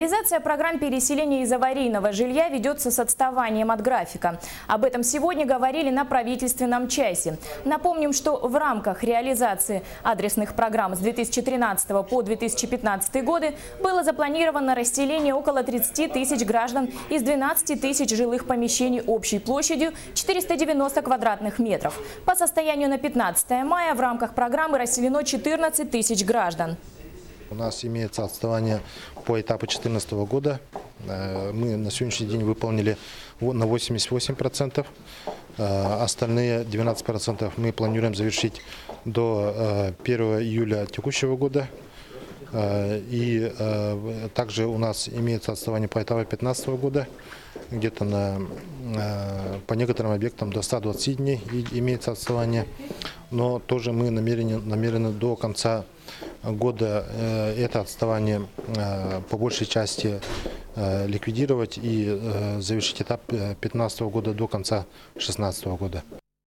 Реализация программ переселения из аварийного жилья ведется с отставанием от графика. Об этом сегодня говорили на правительственном часе. Напомним, что в рамках реализации адресных программ с 2013 по 2015 годы было запланировано расселение около 30 тысяч граждан из 12 тысяч жилых помещений общей площадью 490 квадратных метров. По состоянию на 15 мая в рамках программы расселено 14 тысяч граждан. У нас имеется отставание по этапу 2014 года. Мы на сегодняшний день выполнили на 88%. Остальные 12% мы планируем завершить до 1 июля текущего года. И также у нас имеется отставание по этапу 2015 года. Где-то по некоторым объектам до 120 дней имеется отставание. Но тоже мы намерены до конца года это отставание по большей части ликвидировать и завершить этап 2015 года до конца 2016 года.